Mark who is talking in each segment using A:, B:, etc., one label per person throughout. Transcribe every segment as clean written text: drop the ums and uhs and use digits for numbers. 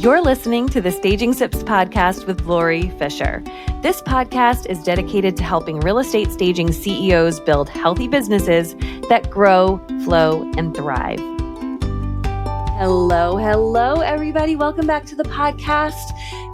A: You're listening to the Staging Sips podcast with Lori Fisher. This podcast is dedicated to helping real estate staging CEOs build healthy businesses that grow, flow, and thrive. Hello, everybody. Welcome back to the podcast.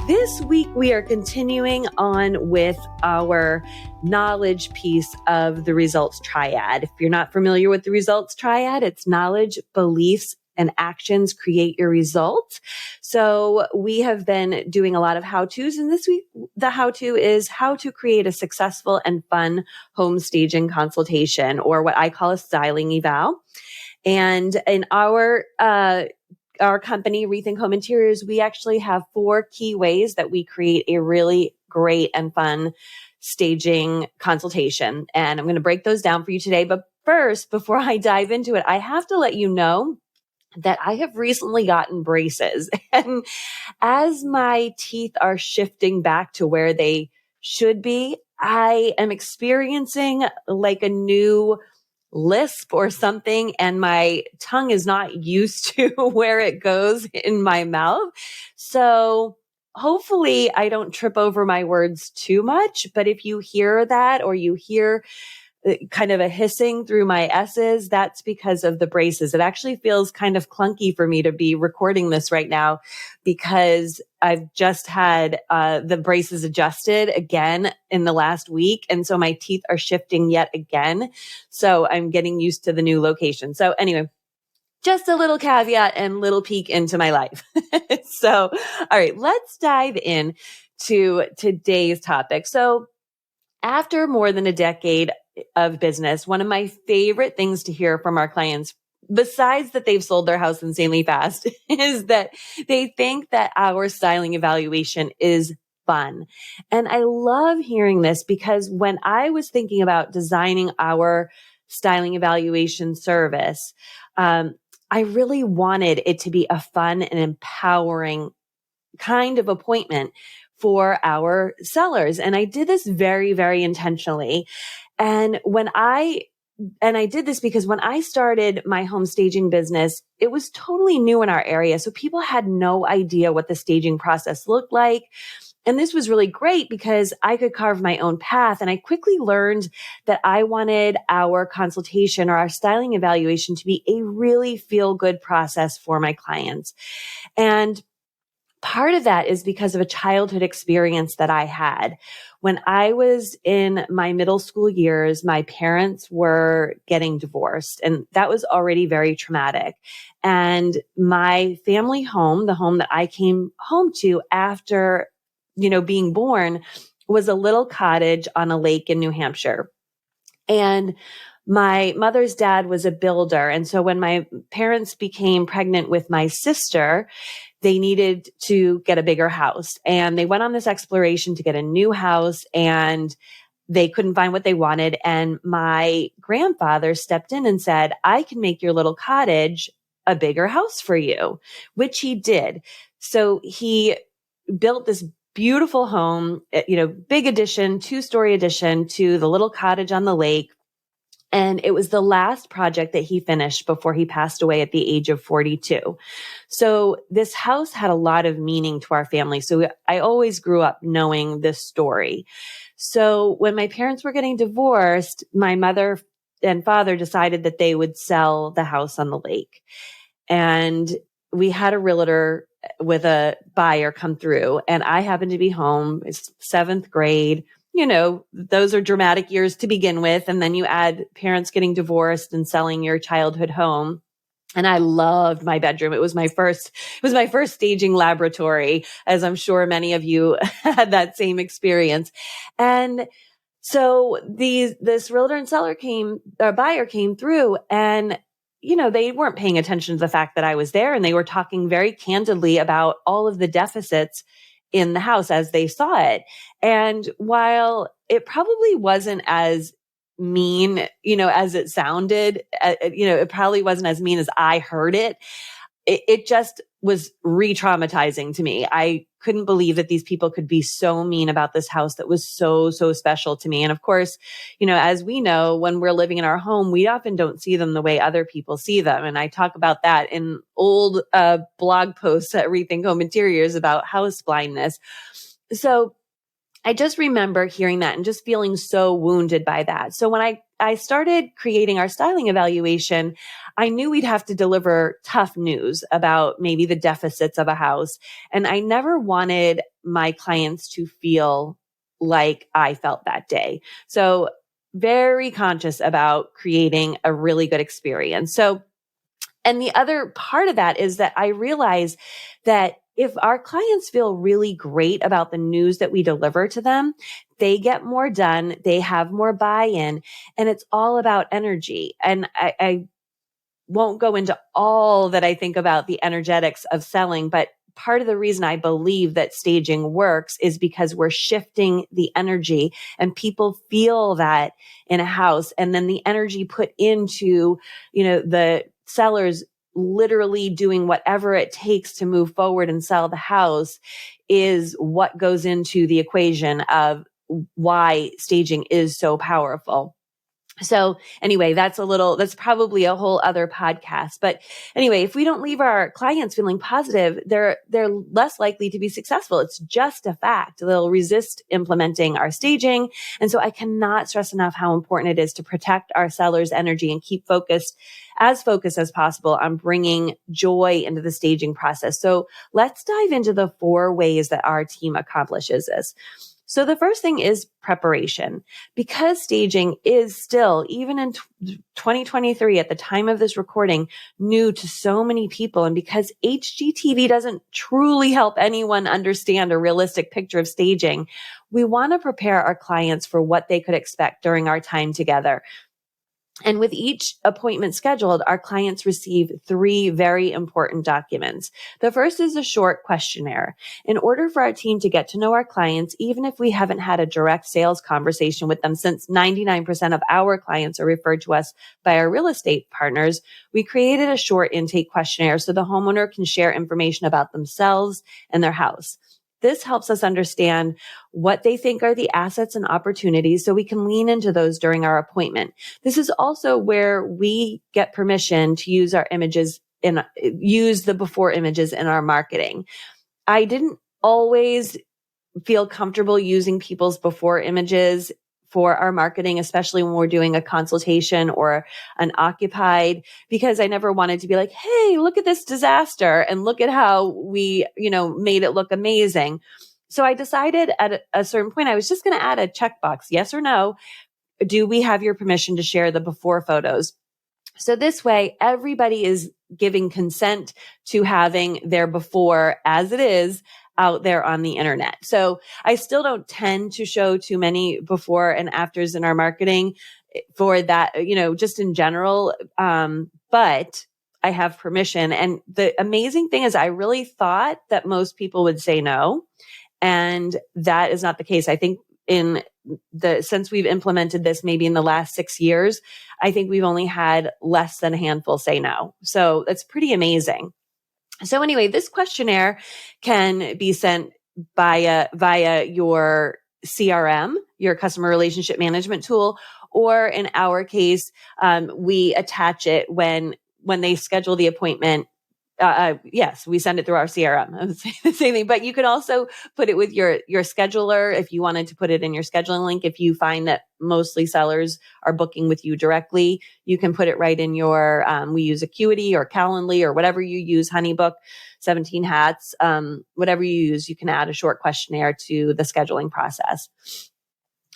A: This week, we are continuing on with our knowledge piece of the results triad. If you're not familiar with the results triad, it's knowledge, beliefs, and actions create your results. So we have been doing a lot of how-tos, and this week the how-to is how to create a successful and fun home staging consultation, or what I call a styling eval. And in our company, Rethink Home Interiors, we actually have 4 key ways that we create a really great and fun staging consultation. And I'm going to break those down for you today. But first, before I dive into it, I have to let you know that I have recently gotten braces. And as my teeth are shifting back to where they should be, I am experiencing like a new lisp or something, and my tongue is not used to where it goes in my mouth. So hopefully I don't trip over my words too much, but if you hear that, or you hear kind of a hissing through my S's, that's because of the braces. It actually feels kind of clunky for me to be recording this right now because I've just had the braces adjusted again in the last week. And so my teeth are shifting yet again. So I'm getting used to the new location. So anyway, just a little caveat and little peek into my life. So, all right, let's dive in to today's topic. So after more than a decade of business, one of my favorite things to hear from our clients, besides that they've sold their house insanely fast, is that they think that our styling evaluation is fun. And I love hearing this because when I was thinking about designing our styling evaluation service, I really wanted it to be a fun and empowering kind of appointment for our sellers. And I did this very, very intentionally. And I did this because when I started my home staging business, it was totally new in our area. So people had no idea what the staging process looked like. And this was really great because I could carve my own path. And I quickly learned that I wanted our consultation or our styling evaluation to be a really feel-good process for my clients. And part of that is because of a childhood experience that I had. When I was in my middle school years, my parents were getting divorced, and that was already very traumatic. And my family home, the home that I came home to after, being born, was a little cottage on a lake in New Hampshire. And my mother's dad was a builder. And so when my parents became pregnant with my sister, they needed to get a bigger house. And they went on this exploration to get a new house, and they couldn't find what they wanted. And my grandfather stepped in and said, I can make your little cottage a bigger house for you, which he did. So he built this beautiful home, big addition, 2-story addition to the little cottage on the lake. And it was the last project that he finished before he passed away at the age of 42. So this house had a lot of meaning to our family. So I always grew up knowing this story. So when my parents were getting divorced, my mother and father decided that they would sell the house on the lake. And we had a realtor with a buyer come through, and I happened to be home. It's 7th grade. Those are dramatic years to begin with. And then you add parents getting divorced and selling your childhood home. And I loved my bedroom. It was my first staging laboratory, as I'm sure many of you had that same experience. And so this realtor and buyer came through, and they weren't paying attention to the fact that I was there, and they were talking very candidly about all of the deficits in the house as they saw it. And while it probably wasn't as mean, as it sounded, it probably wasn't as mean as I heard it. It just was re-traumatizing to me. I couldn't believe that these people could be so mean about this house that was so, so special to me. And of course, as we know, when we're living in our home, we often don't see them the way other people see them. And I talk about that in old blog posts at Rethink Home Interiors about house blindness. So I just remember hearing that and just feeling so wounded by that. So when I started creating our styling evaluation, I knew we'd have to deliver tough news about maybe the deficits of a house. And I never wanted my clients to feel like I felt that day. So very conscious about creating a really good experience. And the other part of that is that I realize that if our clients feel really great about the news that we deliver to them, they get more done, they have more buy-in, and it's all about energy. And I won't go into all that I think about the energetics of selling, but part of the reason I believe that staging works is because we're shifting the energy and people feel that in a house. And then the energy put into, the sellers literally doing whatever it takes to move forward and sell the house is what goes into the equation of why staging is so powerful. So anyway, that's probably a whole other podcast. But anyway, if we don't leave our clients feeling positive, they're less likely to be successful. It's just a fact. They'll resist implementing our staging. And so I cannot stress enough how important it is to protect our sellers' energy and keep focused as possible on bringing joy into the staging process. So let's dive into the 4 ways that our team accomplishes this. So the first thing is preparation. Because staging is still, even in 2023, at the time of this recording, new to so many people, and because HGTV doesn't truly help anyone understand a realistic picture of staging, we want to prepare our clients for what they could expect during our time together. And with each appointment scheduled, our clients receive 3 very important documents. The first is a short questionnaire. In order for our team to get to know our clients, even if we haven't had a direct sales conversation with them, since 99% of our clients are referred to us by our real estate partners, we created a short intake questionnaire so the homeowner can share information about themselves and their house. This helps us understand what they think are the assets and opportunities so we can lean into those during our appointment. This is also where we get permission to use use the before images in our marketing. I didn't always feel comfortable using people's before images for our marketing, especially when we're doing a consultation or an occupied, because I never wanted to be like, hey, look at this disaster and look at how we, made it look amazing. So I decided at a certain point, I was just going to add a checkbox, yes or no. Do we have your permission to share the before photos? So this way, everybody is giving consent to having their before as it is out there on the internet. So I still don't tend to show too many before and afters in our marketing for that, just in general. But I have permission. And the amazing thing is I really thought that most people would say no. And that is not the case. I think since we've implemented this, maybe in the last 6 years, I think we've only had less than a handful say no. So that's pretty amazing. So anyway, this questionnaire can be sent via your CRM, your customer relationship management tool, or in our case, we attach it when they schedule the appointment. Yes, we send it through our CRM. I would say the same thing, but you could also put it with your scheduler if you wanted to put it in your scheduling link. If you find that mostly sellers are booking with you directly, you can put it right in your, we use Acuity or Calendly or whatever you use, Honeybook, 17 Hats, whatever you use, you can add a short questionnaire to the scheduling process.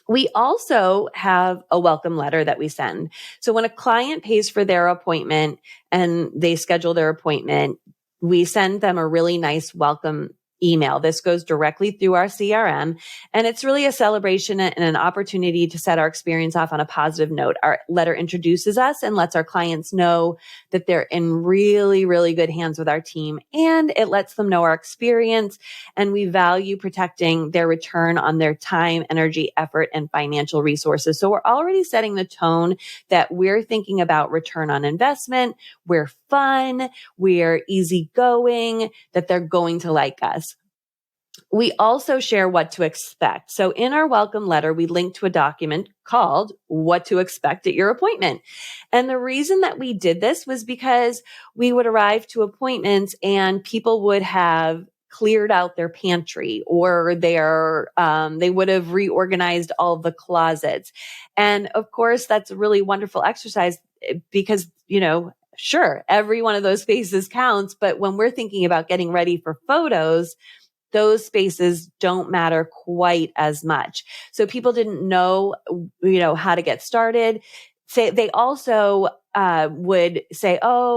A: We also have a welcome letter that we send. So when a client pays for their appointment and they schedule their appointment, we send them a really nice welcome email. This goes directly through our CRM, and it's really a celebration and an opportunity to set our experience off on a positive note. Our letter introduces us and lets our clients know that they're in really, really good hands with our team, and it lets them know our experience, and we value protecting their return on their time, energy, effort, and financial resources. So we're already setting the tone that we're thinking about return on investment. We're fun, we're easygoing, that they're going to like us. We also share what to expect. So in our welcome letter, we link to a document called What to Expect at Your Appointment. And the reason that we did this was because we would arrive to appointments and people would have cleared out their pantry or they would have reorganized all the closets. And of course, that's a really wonderful exercise because, sure, every one of those spaces counts. But when we're thinking about getting ready for photos, those spaces don't matter quite as much. So people didn't know, how to get started. They also would say, I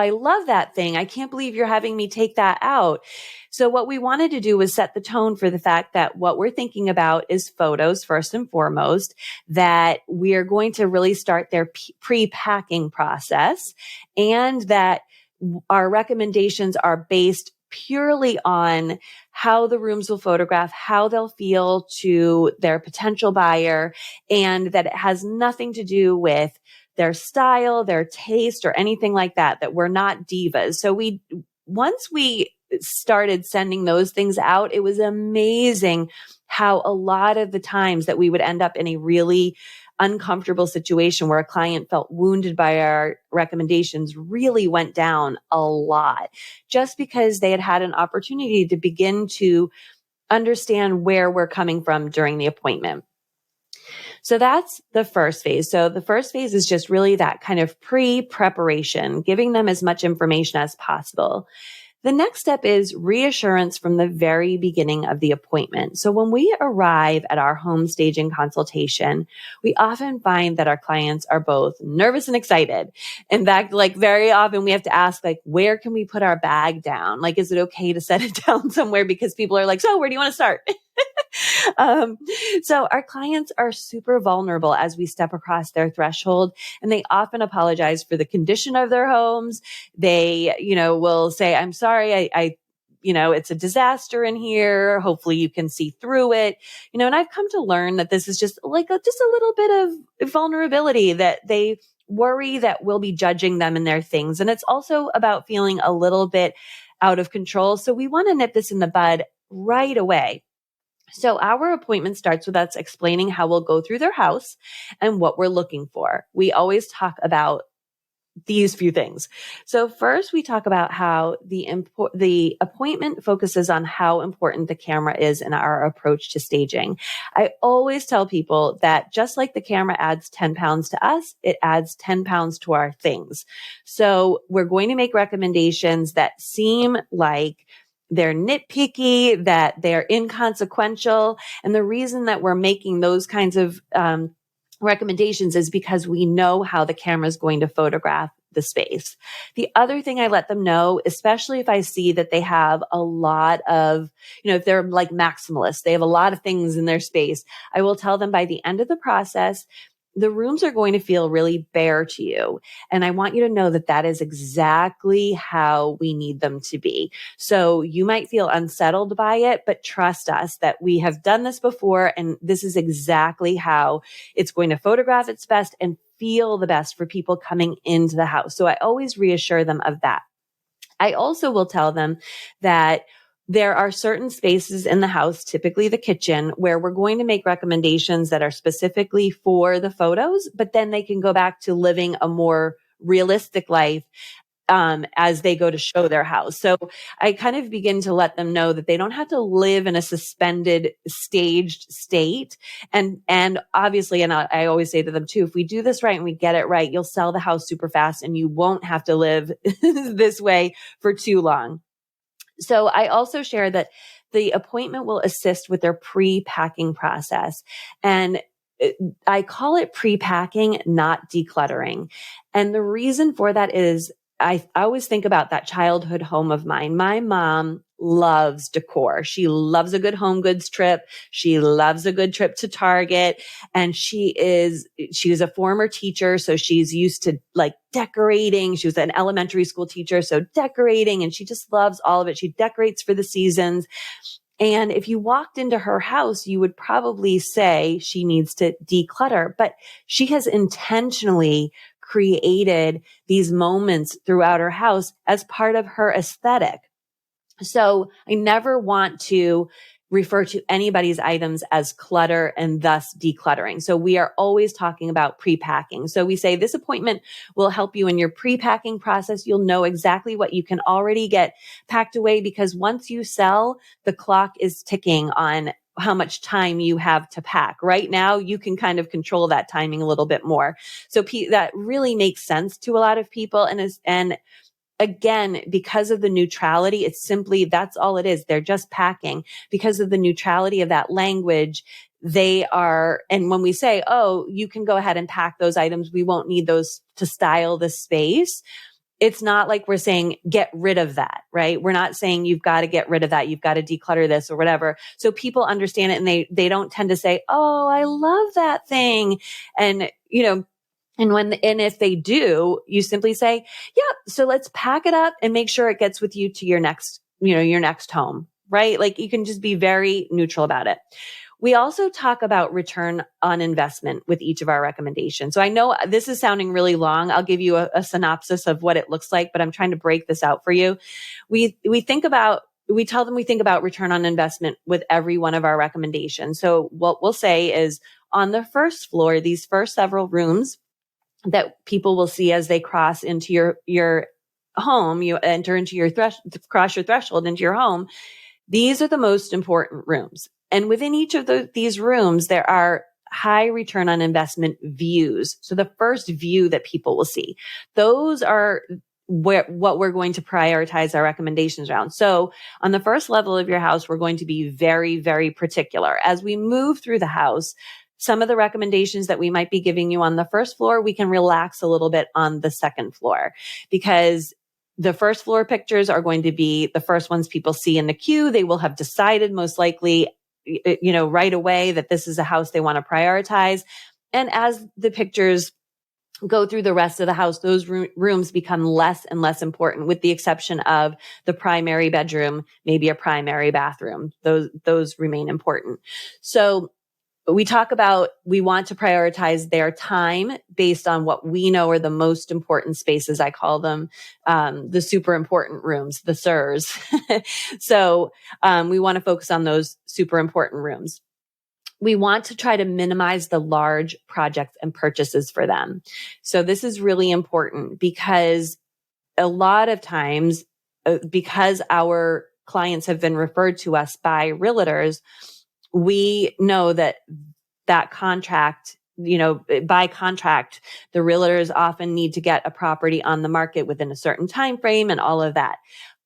A: love that thing. I can't believe you're having me take that out. So what we wanted to do was set the tone for the fact that what we're thinking about is photos first and foremost, that we are going to really start their pre-packing process, and that our recommendations are based purely on how the rooms will photograph, how they'll feel to their potential buyer, and that it has nothing to do with their style, their taste, or anything like that, that we're not divas. So once we started sending those things out, it was amazing how a lot of the times that we would end up in a really uncomfortable situation where a client felt wounded by our recommendations really went down a lot, just because they had an opportunity to begin to understand where we're coming from during the appointment. So that's the first phase. So the first phase is just really that kind of pre-preparation, giving them as much information as possible. The next step is reassurance from the very beginning of the appointment. So when we arrive at our home staging consultation, we often find that our clients are both nervous and excited. In fact, very often we have to ask, where can we put our bag down? Is it okay to set it down somewhere? Because people are like, so where do you want to start? So our clients are super vulnerable as we step across their threshold, and they often apologize for the condition of their homes. They, will say, I'm sorry, I it's a disaster in here. Hopefully you can see through it. And I've come to learn that this is just a little bit of vulnerability, that they worry that we'll be judging them and their things. And it's also about feeling a little bit out of control. So we want to nip this in the bud right away. So our appointment starts with us explaining how we'll go through their house and what we're looking for. We always talk about these few things. So first, we talk about how the appointment focuses on how important the camera is in our approach to staging. I always tell people that just like the camera adds 10 pounds to us, it adds 10 pounds to our things. So we're going to make recommendations that seem like they're nitpicky, that they're inconsequential. And the reason that we're making those kinds of recommendations is because we know how the camera is going to photograph the space. The other thing I let them know, especially if I see that they have a lot of, if they're like maximalists, they have a lot of things in their space, I will tell them by the end of the process, the rooms are going to feel really bare to you. And I want you to know that that is exactly how we need them to be. So you might feel unsettled by it, but trust us that we have done this before. And this is exactly how it's going to photograph its best and feel the best for people coming into the house. So I always reassure them of that. I also will tell them that there are certain spaces in the house, typically the kitchen, where we're going to make recommendations that are specifically for the photos, but then they can go back to living a more realistic life as they go to show their house. So I kind of begin to let them know that they don't have to live in a suspended, staged state. And obviously, and I always say to them too, if we do this right and we get it right, you'll sell the house super fast and you won't have to live this way for too long. So I also share that the appointment will assist with their pre-packing process. And I call it pre-packing, not decluttering. And the reason for that is I always think about that childhood home of mine. My mom loves decor. She loves a good home goods trip. She loves a good trip to Target. And she was a former teacher. So she's used to like decorating. She was an elementary school teacher. So decorating, and she just loves all of it. She decorates for the seasons. And if you walked into her house, you would probably say she needs to declutter, but she has intentionally created these moments throughout her house as part of her aesthetic. So I never want to refer to anybody's items as clutter and thus decluttering. So we are always talking about pre-packing. So we say this appointment will help you in your pre-packing process. You'll know exactly what you can already get packed away, because once you sell, the clock is ticking on how much time you have to pack. Right now, you can kind of control that timing a little bit more. So that really makes sense to a lot of people. And again, because of the neutrality, it's simply, that's all it is. They're just packing. Because of the neutrality of that language, they are, and when we say, oh, you can go ahead and pack those items, we won't need those to style the space. It's not like we're saying, get rid of that, right? We're not saying you've got to get rid of that. You've got to declutter this or whatever. So people understand it, and they don't tend to say, oh, I love that thing. And, and if they do, you simply say, yeah, so let's pack it up and make sure it gets with you to your next home, right? Like, you can just be very neutral about it. We also talk about return on investment with each of our recommendations. So I know this is sounding really long. I'll give you a synopsis of what it looks like, but I'm trying to break this out for you. We tell them we think about return on investment with every one of our recommendations. So what we'll say is, on the first floor, these first several rooms that people will see as they cross into your home, you enter into cross your threshold into your home. These are the most important rooms. And within each of these rooms, there are high return on investment views. So the first view that people will see, those are what we're going to prioritize our recommendations around. So on the first level of your house, we're going to be very, very particular. As we move through the house, some of the recommendations that we might be giving you on the first floor, we can relax a little bit on the second floor, because the first floor pictures are going to be the first ones people see in the queue. They will have decided most likely, right away that this is a house they want to prioritize. And as the pictures go through the rest of the house, those rooms become less and less important, with the exception of the primary bedroom, maybe a primary bathroom. Those remain important. So we talk about, we want to prioritize their time based on what we know are the most important spaces. I call them the super important rooms, the SIRS. So we want to focus on those super important rooms. We want to try to minimize the large projects and purchases for them. So this is really important, because a lot of times, because our clients have been referred to us by realtors, we know that contract, by contract, the realtors often need to get a property on the market within a certain time frame and all of that.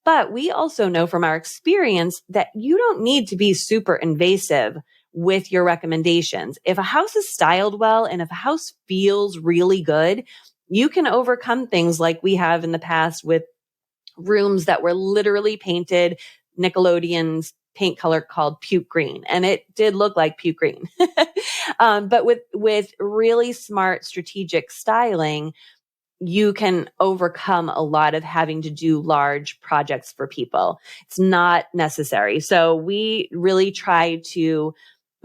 A: But we also know from our experience that you don't need to be super invasive with your recommendations. If a house is styled well and if a house feels really good, you can overcome things like we have in the past with rooms that were literally painted Nickelodeon's paint color called puke green. And it did look like puke green. But with really smart strategic styling, you can overcome a lot of having to do large projects for people. It's not necessary. So we really try to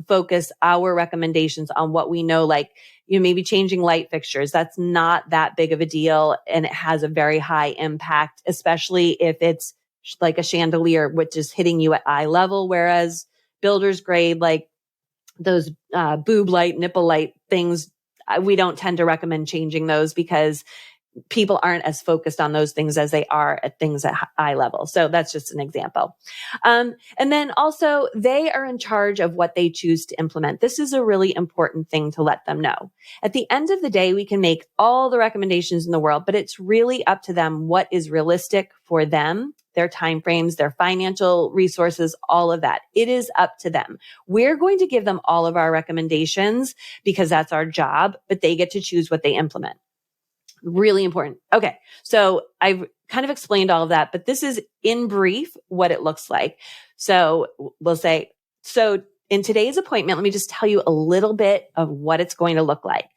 A: focus our recommendations on what we know, like, maybe changing light fixtures. That's not that big of a deal. And it has a very high impact, especially if it's like a chandelier, which is hitting you at eye level. Whereas builder's grade, like those boob light, nipple light things, we don't tend to recommend changing those, because people aren't as focused on those things as they are at things at eye level. So that's just an example. And then also, they are in charge of what they choose to implement. This is a really important thing to let them know. At the end of the day, we can make all the recommendations in the world, but it's really up to them what is realistic for them, their timeframes, their financial resources, all of that. It is up to them. We're going to give them all of our recommendations because that's our job, but they get to choose what they implement. Really important. Okay. So I've kind of explained all of that, but this is in brief what it looks like. So we'll say, so in today's appointment, let me just tell you a little bit of what it's going to look like.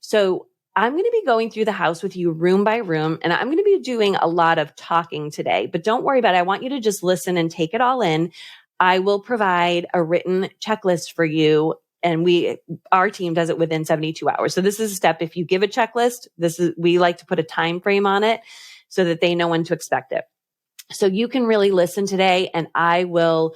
A: So I'm going to be going through the house with you room by room, and I'm going to be doing a lot of talking today, but don't worry about it. I want you to just listen and take it all in. I will provide a written checklist for you and our team does it within 72 hours. So this is a step. If you give a checklist, we like to put a time frame on it so that they know when to expect it. So you can really listen today, and I will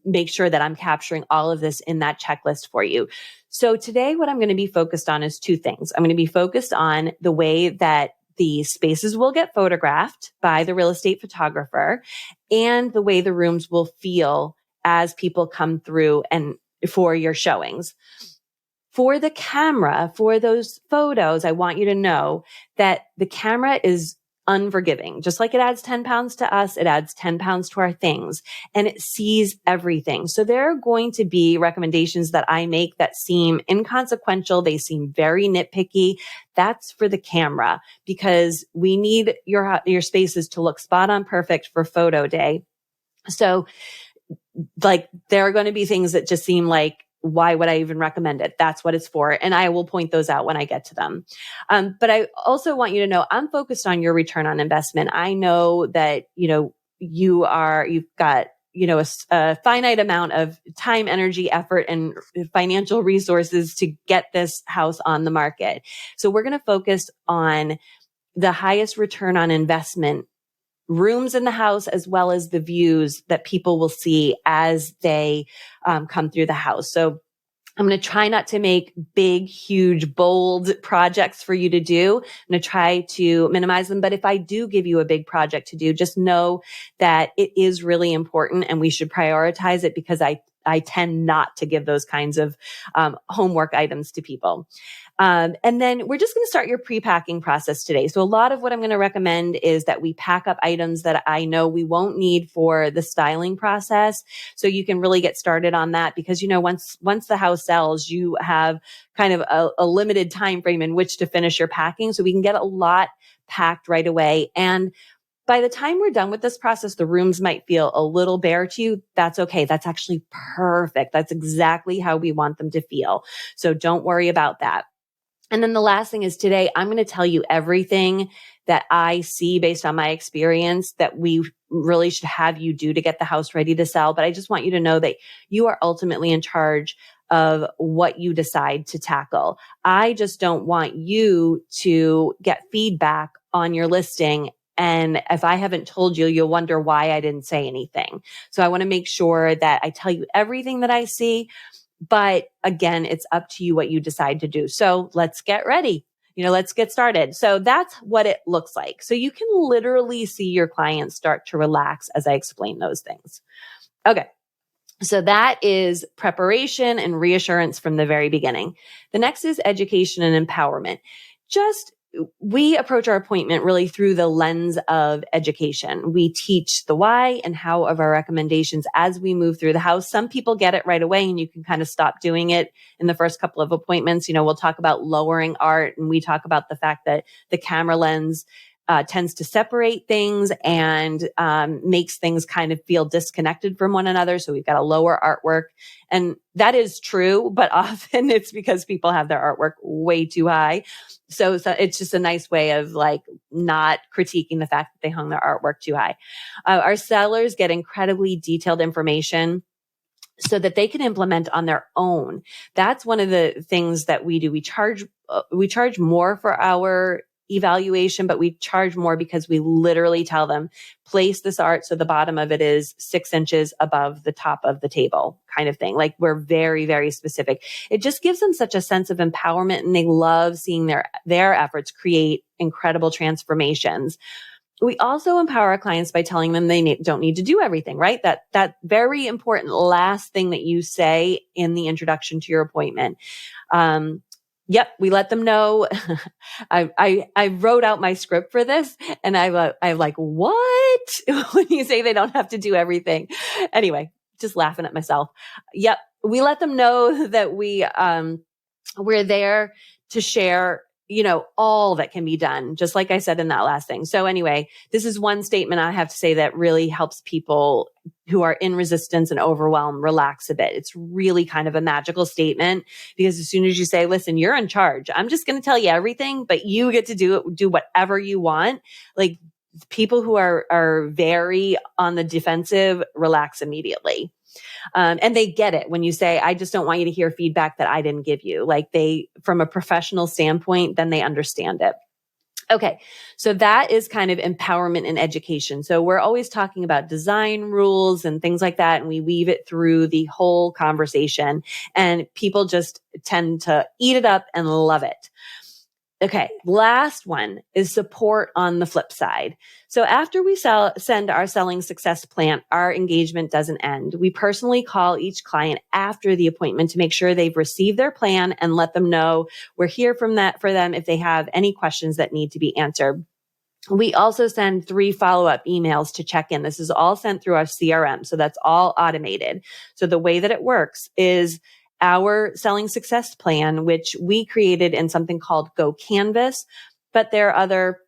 A: make sure that I'm capturing all of this in that checklist for you. So today, what I'm going to be focused on is two things. I'm going to be focused on the way that the spaces will get photographed by the real estate photographer and the way the rooms will feel as people come through and for your showings. For the camera, for those photos, I want you to know that the camera is unforgiving. Just like it adds 10 pounds to us, it adds 10 pounds to our things, and it sees everything. So there are going to be recommendations that I make that seem inconsequential. They seem very nitpicky. That's for the camera, because we need your spaces to look spot on perfect for photo day. So like, there are going to be things that just seem like, why would I even recommend it? That's what it's for. And I will point those out when I get to them. But I also want you to know I'm focused on your return on investment. I know that, you've got, a finite amount of time, energy, effort, and financial resources to get this house on the market. So we're going to focus on the highest return on investment rooms in the house, as well as the views that people will see as they come through the house. So I'm going to try not to make big, huge, bold projects for you to do. I'm going to try to minimize them. But if I do give you a big project to do, just know that it is really important and we should prioritize it, because I tend not to give those kinds of homework items to people. And then we're just going to start your pre-packing process today. So a lot of what I'm going to recommend is that we pack up items that I know we won't need for the styling process. So you can really get started on that, because, once the house sells, you have kind of a limited time frame in which to finish your packing. So we can get a lot packed right away. And by the time we're done with this process, the rooms might feel a little bare to you. That's okay. That's actually perfect. That's exactly how we want them to feel. So don't worry about that. And then the last thing is, today, I'm going to tell you everything that I see based on my experience that we really should have you do to get the house ready to sell. But I just want you to know that you are ultimately in charge of what you decide to tackle. I just don't want you to get feedback on your listing, and if I haven't told you, you'll wonder why I didn't say anything. So I want to make sure that I tell you everything that I see. But again, it's up to you what you decide to do. So let's get ready. Let's get started. So that's what it looks like. So you can literally see your clients start to relax as I explain those things. Okay. So that is preparation and reassurance from the very beginning. The next is education and empowerment. We approach our appointment really through the lens of education. We teach the why and how of our recommendations as we move through the house. Some people get it right away and you can kind of stop doing it in the first couple of appointments. We'll talk about lowering art, and we talk about the fact that the camera lens tends to separate things and makes things kind of feel disconnected from one another. So we've got a lower artwork. And that is true, but often it's because people have their artwork way too high. So it's just a nice way of not critiquing the fact that they hung their artwork too high. Our sellers get incredibly detailed information so that they can implement on their own. That's one of the things that we do. We charge more for our evaluation, but we charge more because we literally tell them, place this art so the bottom of it is 6 inches above the top of the table, kind of thing. We're very, very specific. It just gives them such a sense of empowerment, and they love seeing their efforts create incredible transformations. We also empower our clients by telling them they don't need to do everything, right? That very important last thing that you say in the introduction to your appointment. Yep, we let them know. I wrote out my script for this, and I'm like, what? When you say they don't have to do everything. Anyway, just laughing at myself. Yep, we let them know that we're there to share, all that can be done, just like I said in that last thing. So anyway, this is one statement I have to say that really helps people who are in resistance and overwhelmed relax a bit. It's really kind of a magical statement, because as soon as you say, listen, you're in charge, I'm just going to tell you everything, but you get to do whatever you want. People who are very on the defensive relax immediately. And they get it when you say, I just don't want you to hear feedback that I didn't give you. Like from a professional standpoint, then they understand it. Okay. So that is kind of empowerment and education. So we're always talking about design rules and things like that. And we weave it through the whole conversation, and people just tend to eat it up and love it. Okay. Last one is support on the flip side. So after we send our selling success plan, our engagement doesn't end. We personally call each client after the appointment to make sure they've received their plan and let them know we're here for them if they have any questions that need to be answered. We also send 3 follow-up emails to check in. This is all sent through our CRM. So that's all automated. So the way that it works is our selling success plan, which we created in something called Go Canvas, but there are other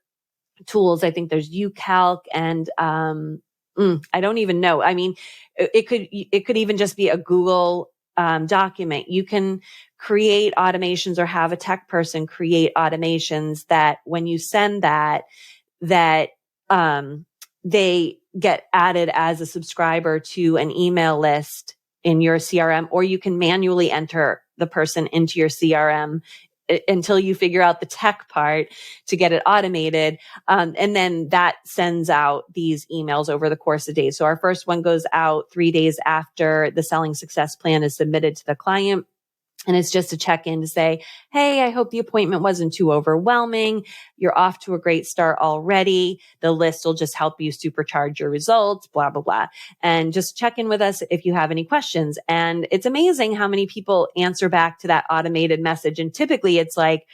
A: tools. I think there's UCalc and, I don't even know. I mean, it could even just be a Google, document. You can create automations or have a tech person create automations that when you send that, they get added as a subscriber to an email list in your CRM, or you can manually enter the person into your CRM until you figure out the tech part to get it automated. And then that sends out these emails over the course of days. So our first one goes out 3 days after the selling success plan is submitted to the client. And it's just a check-in to say, hey, I hope the appointment wasn't too overwhelming. You're off to a great start already. The list will just help you supercharge your results, blah, blah, blah. And just check in with us if you have any questions. And it's amazing how many people answer back to that automated message. And typically it's like,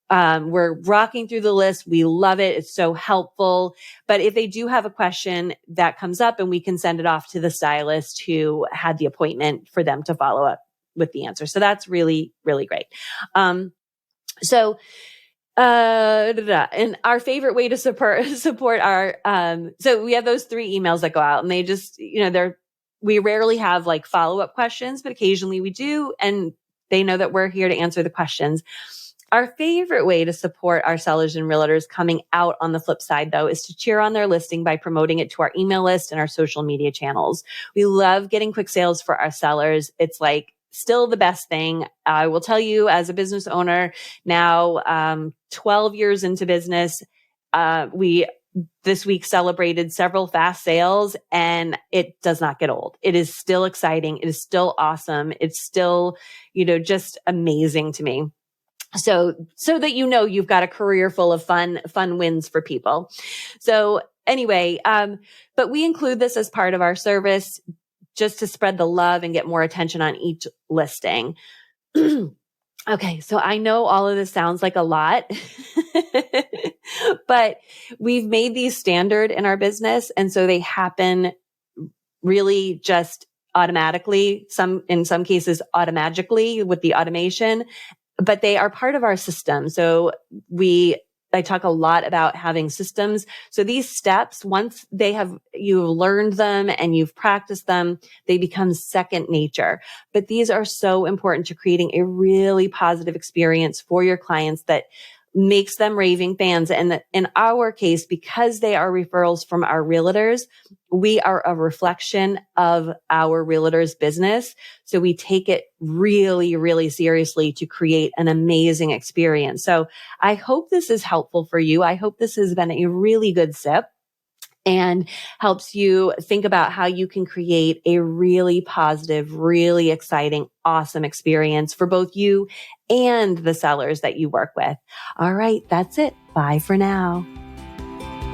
A: we're rocking through the list. We love it. It's so helpful. But if they do have a question that comes up, and we can send it off to the stylist who had the appointment for them to follow up with the answer. So that's really, really great. And our favorite way to support our, so we have those 3 emails that go out, and they just, we rarely have like follow-up questions, but occasionally we do. And they know that we're here to answer the questions. Our favorite way to support our sellers and realtors coming out on the flip side, though, is to cheer on their listing by promoting it to our email list and our social media channels. We love getting quick sales for our sellers. It's like still the best thing. I will tell you, as a business owner now, 12 years into business, we this week celebrated several fast sales, and it does not get old. It is still exciting. It is still awesome. It's still, just amazing to me. So that you've got a career full of fun wins for people. So anyway, but we include this as part of our service just to spread the love and get more attention on each listing. Okay, so I know all of this sounds like a lot, but we've made these standard in our business. And so they happen really just automatically, in some cases automatically with the automation, but they are part of our system. So I talk a lot about having systems. So these steps, once you've learned them and you've practiced them, they become second nature. But these are so important to creating a really positive experience for your clients that makes them raving fans. And in our case, because they are referrals from our realtors, we are a reflection of our realtors' business. So we take it really, really seriously to create an amazing experience. So I hope this is helpful for you. I hope this has been a really good sip and helps you think about how you can create a really positive, really exciting, awesome experience for both you and the sellers that you work with. All right, that's it. Bye for now.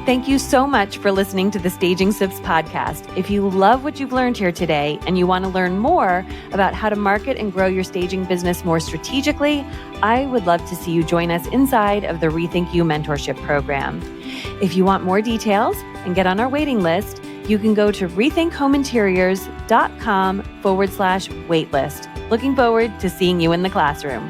A: Thank you so much for listening to the Staging Sips podcast. If you love what you've learned here today and you want to learn more about how to market and grow your staging business more strategically, I would love to see you join us inside of the Rethink You mentorship program. If you want more details and get on our waiting list, you can go to rethinkhomeinteriors.com/waitlist. Looking forward to seeing you in the classroom.